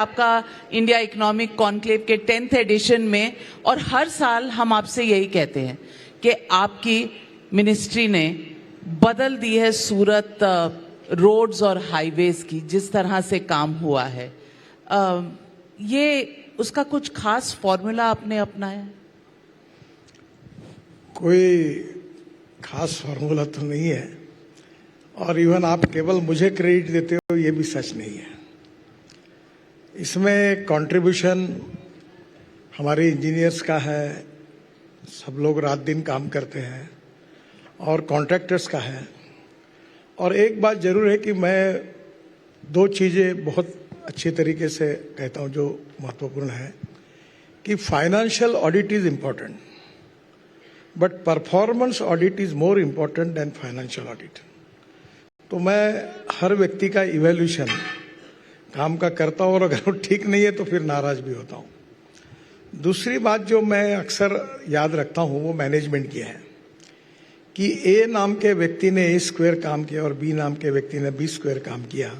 आपका India economic conclave के 10th addition में, और हर साल हम आपसे यही कहते हैं कि आपकी मिनिस्ट्री ने बदल दी है सूरत रोड्स और हाईवेज की, जिस तरह से काम हुआ है। ये उसका कुछ खास फॉर्मूला आपने अपनाया? कोई खास फॉर्मूला तो नहीं है, और इवन आप केवल मुझे क्रेडिट देते हो ये भी सच नहीं है। इसमें कंट्रीब्यूशन हमारे इंजीनियर्स का है, सब लोग रात दिन काम करते हैं, और कॉन्ट्रैक्टर्स का है। और एक बात जरूर है कि मैं दो चीजें बहुत अच्छी तरीके से कहता हूं जो महत्वपूर्ण है, कि financial audit is important but performance audit is more important then financial audit. तो मैं हर व्यक्ति का इवैल्यूएशन काम का करता हूं, और अगर वो ठीक नहीं है तो फिर नाराज भी होता हूं। दूसरी बात जो मैं अक्सर याद रखता हूं वो मैनेजमेंट की है, कि ए नाम के व्यक्ति ने A² काम किया और बी नाम के व्यक्ति ने B² काम किया,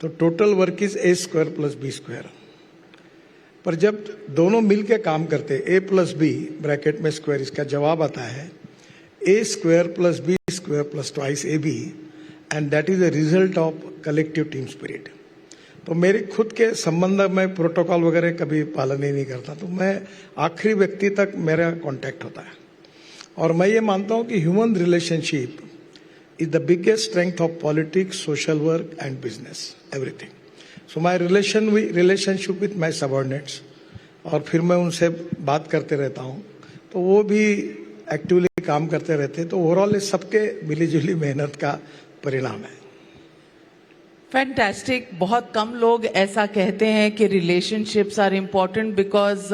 तो total work is A² + B²। पर जब दोनों मिलकर काम करते A+B ब्रैकेट में स्क्वायर, इसका जवाब आता है A² + B² + twice AB, and that is the result of collective team spirit. तो मेरे खुद के संबंध में प्रोटोकॉल वगैरह कभी पालन ही नहीं करता, तो मैं आखिरी व्यक्ति तक मेरा कांटेक्ट होता है। और मैं ये मानता हूं कि human relationship is the biggest strength of politics, social work and business, everything. So my relationship with my subordinates, और फिर मैं उनसे बात करते रहता हूं, तो वो भी एक्टिवली काम करते रहते हैं। तो ओवरऑल ये सबके मिलीजुली मेहनत का परिणाम है। फैंटास्टिक। बहुत कम लोग ऐसा कहते हैं कि relationships are important, because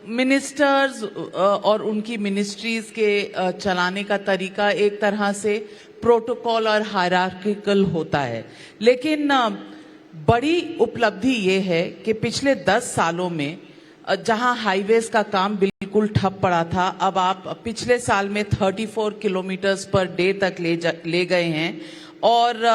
ministers और उनकी मिनिस्ट्रीज के चलाने का तरीका एक तरह से प्रोटोकॉल और हायरार्किकल होता है। लेकिन बड़ी उपलब्धि ये है कि पिछले 10 सालों में जहां हाईवेज का काम बिल्कुल ठप पड़ा था, अब आप पिछले साल में 34 किलोमीटर्स पर डे तक ले गए हैं। और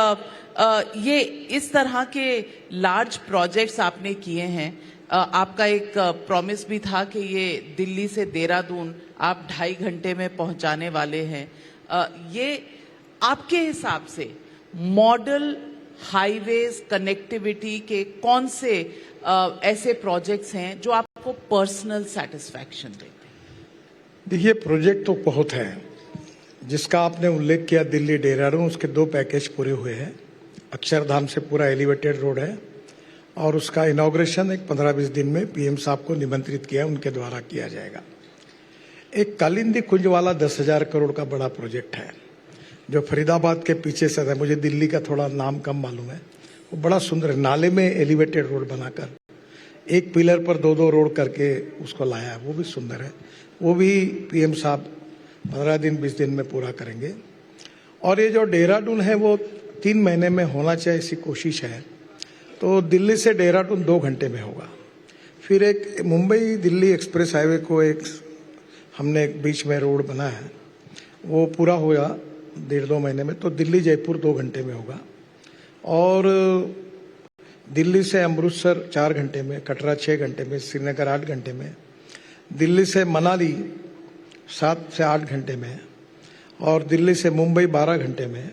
ये इस तरह के लार्ज प्रोजेक्ट्स आपने किए हैं। आपका एक प्रॉमिस भी था कि ये दिल्ली से देहरादून आप 2.5 घंटे में पहुंचाने वाले हैं। ये आपके हिसाब से मॉडल हाईवेज कनेक्टिविटी के कौन से ऐसे प्रोजेक्ट्स हैं जो आपको पर्सनल सेटिस्फैक्शन देते हैं? देखिए, प्रोजेक्ट तो बहुत है। जिसका आपने उल्लेख किया दिल्ली देहरादून, उसके 2 पैकेज पूरे हुए हैं। अक्षरधाम से पूरा एलिवेटेड रोड है, और उसका इनॉग्रेशन एक 15-20 दिन में पीएम साहब को निमंत्रित किया, उनके द्वारा किया जाएगा। एक कालिंदी कुंज वाला 10,000 करोड़ का बड़ा प्रोजेक्ट है, जो फरीदाबाद के पीछे से है। मुझे दिल्ली का थोड़ा नाम कम मालूम है। वो बड़ा सुंदर है, नाले में एलिवेटेड रोड बनाकर एक पिलर पर 2-2 रोड करके उसको लाया है, वो भी सुंदर है। वो भी पीएम साहब 15 दिन 20 दिन में पूरा करेंगे। और ये जो देहरादून है वो 3 महीने में होना चाहिए, ऐसी कोशिश है। तो दिल्ली से देहरादून 2 घंटे में होगा। फिर एक मुंबई दिल्ली एक्सप्रेस हाईवे को एक हमने बीच में रोड बना है, वो पूरा होगा 1.5-2 महीने में। तो दिल्ली जयपुर 2 घंटे में होगा, और दिल्ली से अमृतसर 4 घंटे में, कटरा 6 घंटे में, श्रीनगर 8 घंटे में, दिल्ली से मनाली 7 से 8 घंटे में, और दिल्ली से मुंबई 12 घंटे में,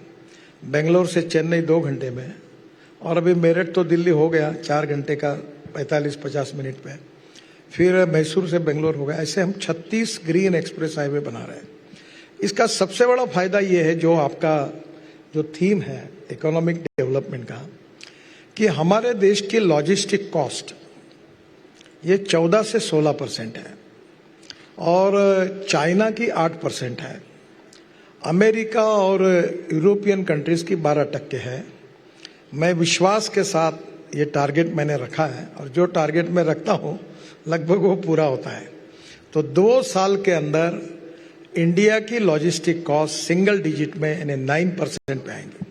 बेंगलोर से चेन्नई 2 घंटे में, और अभी मेरठ तो दिल्ली हो गया 4 घंटे का 45-50 मिनट पे। फिर मैसूर से बेंगलोर हो गया। ऐसे हम 36 ग्रीन एक्सप्रेस हाईवे बना रहे हैं। इसका सबसे बड़ा फायदा ये है, जो आपका जो थीम है इकोनॉमिक डेवलपमेंट का, कि हमारे देश की लॉजिस्टिक कॉस्ट ये 14 से 16% है, और चाइना की 8% है, अमेरिका और यूरोपियन कंट्रीज की 12% है। मैं विश्वास के साथ ये टारगेट मैंने रखा है, और जो टारगेट मैं रखता हूं लगभग वो पूरा होता है। तो 2 साल के अंदर इंडिया की लॉजिस्टिक कॉस्ट सिंगल डिजिट में यानी 9% पे आएंगी।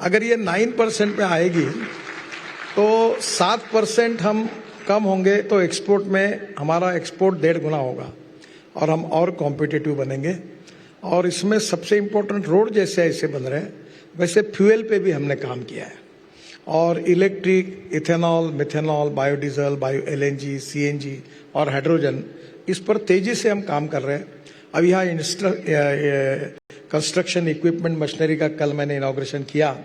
अगर ये 9% पे आएगी तो 7% हम कम होंगे, तो एक्सपोर्ट में हमारा एक्सपोर्ट 1.5 गुना होगा, और हम और कॉम्पिटिटिव बनेंगे। और इसमें सबसे इम्पोर्टेंट रोड जैसे ऐसे बन रहे हैं, वैसे फ्यूल पे भी हमने काम किया है। और electric, ethanol, methanol, biodiesel, bio LNG, CNG और हाइड्रोजन, इस पर तेजी से हम काम कर रहे हैं। अब यहाँ कंस्ट्रक्शन इक्विपमेंट मशीनरी का कल मैंने इनॉग्रेशन किया।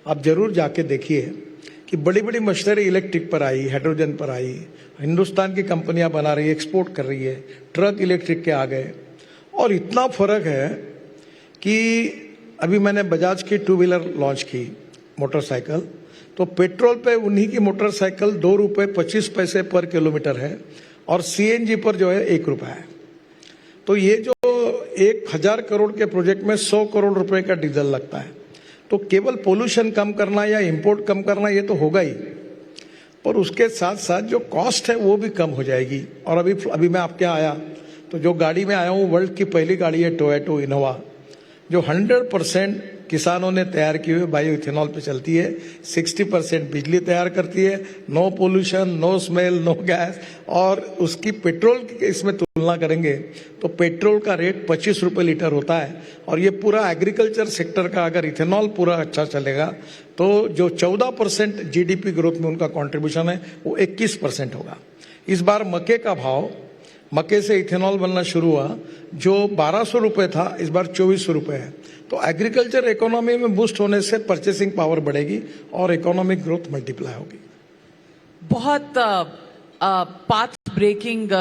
आप जरूर जाके देखिए कि बड़ी बड़ी मशीनरी इलेक्ट्रिक पर आई, हाइड्रोजन पर आई, हिंदुस्तान की कंपनियां बना रही है, एक्सपोर्ट कर रही है, ट्रक इलेक्ट्रिक के आ गए। और इतना फर्क है कि अभी मैंने बजाज की 2 व्हीलर लॉन्च की, मोटरसाइकिल, तो पेट्रोल पे उन्हीं की मोटरसाइकिल 2 रुपये 25 पैसे पर किलोमीटर है और सीएनजी पर जो है 1 रुपया है। तो ये जो 1000 करोड़ के प्रोजेक्ट में 100 करोड़ रुपए का डीजल लगता है, तो केवल पोल्यूशन कम करना या इंपोर्ट कम करना ये तो होगा ही, पर उसके साथ साथ जो कॉस्ट है वो भी कम हो जाएगी। और अभी मैं आपके यहाँ आया तो जो गाड़ी में आया हूँ, वर्ल्ड की पहली गाड़ी है टोयोटा इनोवा, जो 100% किसानों ने तैयार की हुई बायो इथेनॉल पे चलती है, 60% बिजली तैयार करती है, no pollution, no smell, no gas. और उसकी पेट्रोल की इसमें तुलना करेंगे तो पेट्रोल का रेट 25 रुपए लीटर होता है। और ये पूरा एग्रीकल्चर सेक्टर का अगर इथेनॉल पूरा अच्छा चलेगा तो जो 14% जीडीपी ग्रोथ में उनका कंट्रीब्यूशन है वो 21% होगा। इस बार मक्के का भाव, मक्के से इथेनॉल बनना शुरू हुआ, जो 1200 रुपए था इस बार 2400 रुपए है। तो एग्रीकल्चर इकोनॉमी में बूस्ट होने से परचेसिंग पावर बढ़ेगी और इकोनॉमिक ग्रोथ मल्टीप्लाई होगी। बहुत पाथ ब्रेकिंग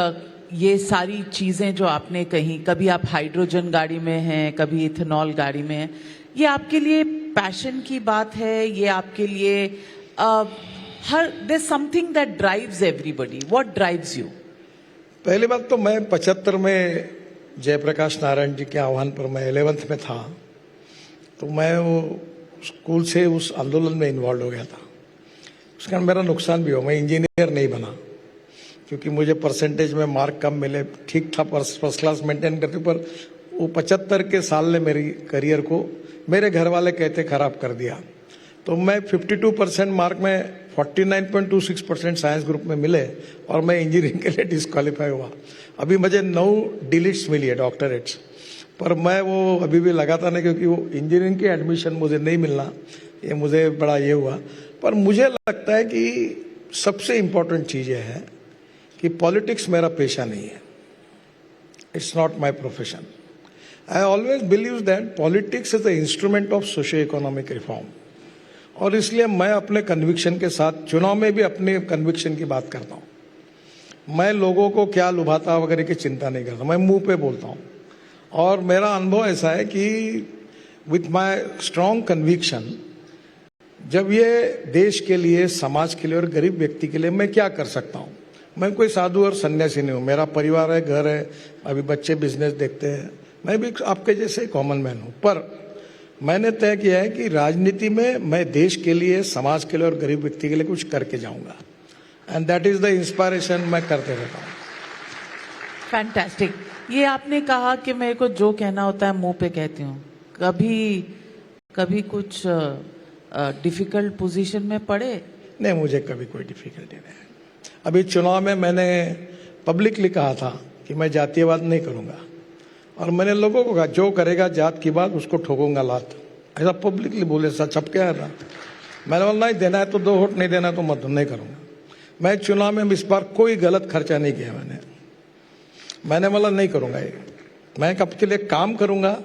ये सारी चीजें जो आपने कही, कभी आप हाइड्रोजन गाड़ी में हैं, कभी इथेनॉल गाड़ी में हैं, ये आपके लिए पैशन की बात है, ये आपके लिए there something that drives everybody, what drives you? पहली बात तो मैं 75 में जयप्रकाश नारायण जी के आह्वान पर मैं 11th में था, तो मैं वो स्कूल से उस आंदोलन में इन्वॉल्व हो गया था। उसका मेरा नुकसान भी हो, मैं इंजीनियर नहीं बना क्योंकि मुझे परसेंटेज में मार्क कम मिले। ठीक था, फर्स्ट क्लास मेंटेन करते, पर वो 75 के साल ने मेरी करियर को, मेरे घर वाले कहते, खराब कर दिया। तो मैं 52% मार्क में 49.26% साइंस ग्रुप में मिले और मैं इंजीनियरिंग के लिए डिस्क्वालीफाई हुआ। अभी मुझे 9 डिलीट्स मिली है, डॉक्टरेट्स, पर मैं वो अभी भी लगाता नहीं क्योंकि वो इंजीनियरिंग की एडमिशन मुझे नहीं मिलना, ये मुझे बड़ा ये हुआ। पर मुझे लगता है कि सबसे इम्पोर्टेंट चीज़ ये है कि पॉलिटिक्स मेरा पेशा नहीं है, it's not my profession. I always believe that politics is the instrument of socio economic reform, और इसलिए मैं अपने कन्विक्शन के साथ चुनाव में भी अपने कन्विक्शन की बात करता हूं। मैं लोगों को क्या लुभाता वगैरह की चिंता नहीं करता, मैं मुंह पे बोलता हूं। और मेरा अनुभव ऐसा है कि विथ माय स्ट्रॉन्ग कन्विक्शन, जब ये देश के लिए, समाज के लिए और गरीब व्यक्ति के लिए मैं क्या कर सकता हूं। मैं कोई साधु और सन्यासी नहीं हूं, मेरा परिवार है, घर है, अभी बच्चे बिजनेस देखते हैं, मैं भी आपके जैसे कॉमन मैन हूं। पर मैंने तय किया है कि राजनीति में मैं देश के लिए, समाज के लिए और गरीब व्यक्ति के लिए कुछ करके जाऊंगा, and that is the inspiration मैं करते रहता हूँ। फैंटास्टिक। ये आपने कहा कि मेरे को जो कहना होता है मुंह पे कहती हूँ, कभी कुछ डिफिकल्ट पोजीशन में पड़े? नहीं, मुझे कभी कोई डिफिकल्टी नहीं है। अभी चुनाव में मैंने पब्लिकली कहा था कि मैं जातीयवाद नहीं करूंगा, और मैंने लोगों को कहा जो करेगा जात की बात उसको ठोकूंगा लात, ऐसा पब्लिकली बोले, छपके आया था। मैंने बोला नहीं देना है तो 2 वोट, नहीं देना है तो मत, नहीं करूंगा। मैं चुनाव में इस बार कोई गलत खर्चा नहीं किया, मैंने बोला नहीं करूंगा ये, मैं कब के लिए काम करूंगा।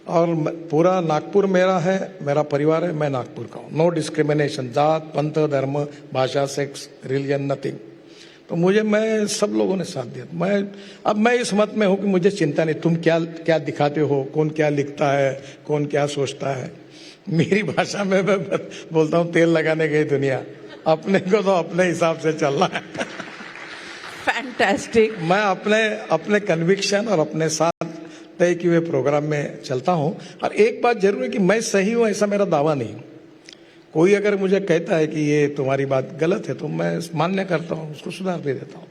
और पूरा नागपुर मेरा है, मेरा परिवार है, मैं नागपुर का हूँ। नो डिस्क्रिमिनेशन, जात, पंथ, धर्म, भाषा, सेक्स, रिलीजन, नथिंग। तो मैं सब लोगों ने साथ दिया। अब मैं इस मत में हूं कि मुझे चिंता नहीं, तुम क्या क्या दिखाते हो, कौन क्या लिखता है, कौन क्या सोचता है। मेरी भाषा में मैं बोलता हूं, तेल लगाने गई दुनिया, अपने को तो अपने हिसाब से चलना है। फैंटास्टिक। मैं अपने कन्विक्शन और अपने साथ तय किए हुए प्रोग्राम में चलता हूं। और एक बात जरूर है कि मैं सही हूं ऐसा मेरा दावा नहीं। कोई अगर मुझे कहता है कि ये तुम्हारी बात गलत है तो मैं मान्य करता हूं, उसको सुधार भी देता हूं।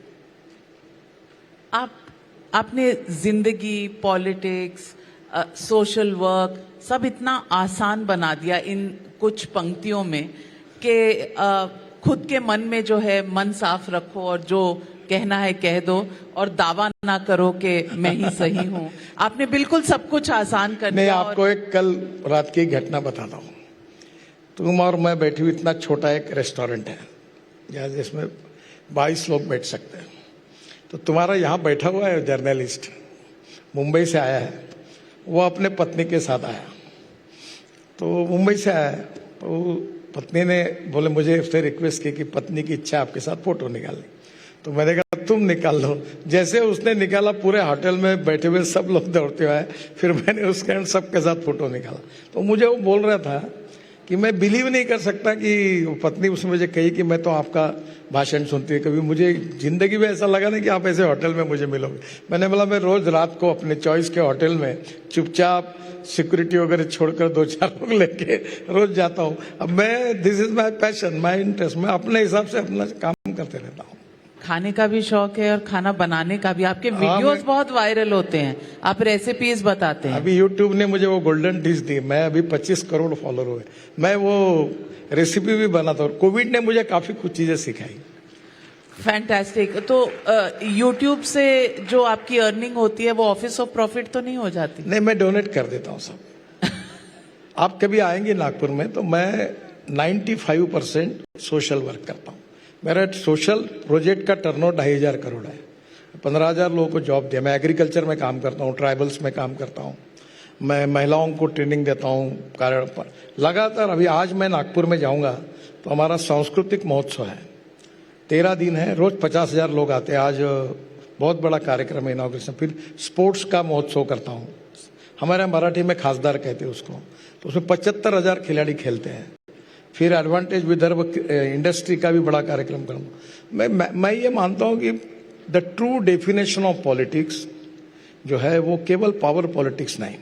आपने जिंदगी, पॉलिटिक्स, सोशल वर्क सब इतना आसान बना दिया इन कुछ पंक्तियों में कि खुद के मन में जो है मन साफ रखो और जो कहना है कह दो और दावा ना करो कि मैं ही सही हूं। आपने बिल्कुल सब कुछ आसान कर दिया। मैं आपको एक कल रात की घटना बताता हूं। तुम और मैं बैठी हुई इतना छोटा एक रेस्टोरेंट है जहाँ जिसमें 22 लोग बैठ सकते हैं। तो तुम्हारा यहाँ बैठा हुआ है जर्नलिस्ट, मुंबई से आया है, वो अपने पत्नी के साथ आया। तो मुंबई से आया है, तो पत्नी ने बोले मुझे उससे रिक्वेस्ट की कि पत्नी की इच्छा आपके साथ फोटो निकालनी। तो मैंने कहा तुम निकाल लो। जैसे उसने निकाला, पूरे होटल में बैठे हुए सब लोग दौड़ते हुए आए। फिर मैंने उसके सबके साथ फोटो निकाला। तो मुझे वो बोल रहा था कि मैं बिलीव नहीं कर सकता कि पत्नी उसने मुझे कही कि मैं तो आपका भाषण सुनती है, कभी मुझे जिंदगी में ऐसा लगा नहीं कि आप ऐसे होटल में मुझे मिलोगे। मैंने बोला मैं रोज रात को अपने चॉइस के होटल में चुपचाप सिक्योरिटी वगैरह छोड़कर 2-4 लोग लेके रोज जाता हूँ। अब मैं, this is my passion, my interest, मैं अपने हिसाब से अपना काम करते रहता हूँ। खाने का भी शौक है और खाना बनाने का भी। आपके वीडियोस बहुत वायरल होते हैं, आप रेसिपीज बताते हैं। अभी यूट्यूब ने मुझे वो गोल्डन डिश दी, मैं अभी 25 करोड़ फॉलोअर हुए, मैं वो रेसिपी भी बनाता हूँ। कोविड ने मुझे काफी कुछ चीजें सिखाई। फैंटास्टिक। तो यूट्यूब से जो आपकी अर्निंग होती है वो ऑफिस ऑफ प्रॉफिट तो नहीं हो जाती? नहीं, मैं डोनेट कर देता हूँ सब। आप कभी आएंगे नागपुर में तो मैं 95% सोशल वर्क करता हूँ। मेरा सोशल प्रोजेक्ट का टर्नओवर 2,500 करोड़ है। 15,000 लोगों को जॉब दिया। मैं एग्रीकल्चर में काम करता हूँ, ट्राइबल्स में काम करता हूँ, मैं महिलाओं को ट्रेनिंग देता हूँ कार्य पर लगातार। अभी आज मैं नागपुर में जाऊंगा तो हमारा सांस्कृतिक महोत्सव है, 13 दिन है, रोज 50,000 लोग आते हैं। आज बहुत बड़ा कार्यक्रम है, इनॉग्रेशन। फिर स्पोर्ट्स का महोत्सव करता हूँ, हमारे मराठी में खासदार कहते हैं उसको। तो उसमें 75,000 खिलाड़ी खेलते हैं। फिर एडवांटेज विदर्भ इंडस्ट्री का भी बड़ा कार्यक्रम करूँगा। मैं ये मानता हूँ कि the true definition of politics जो है वो केवल पावर पॉलिटिक्स नहीं,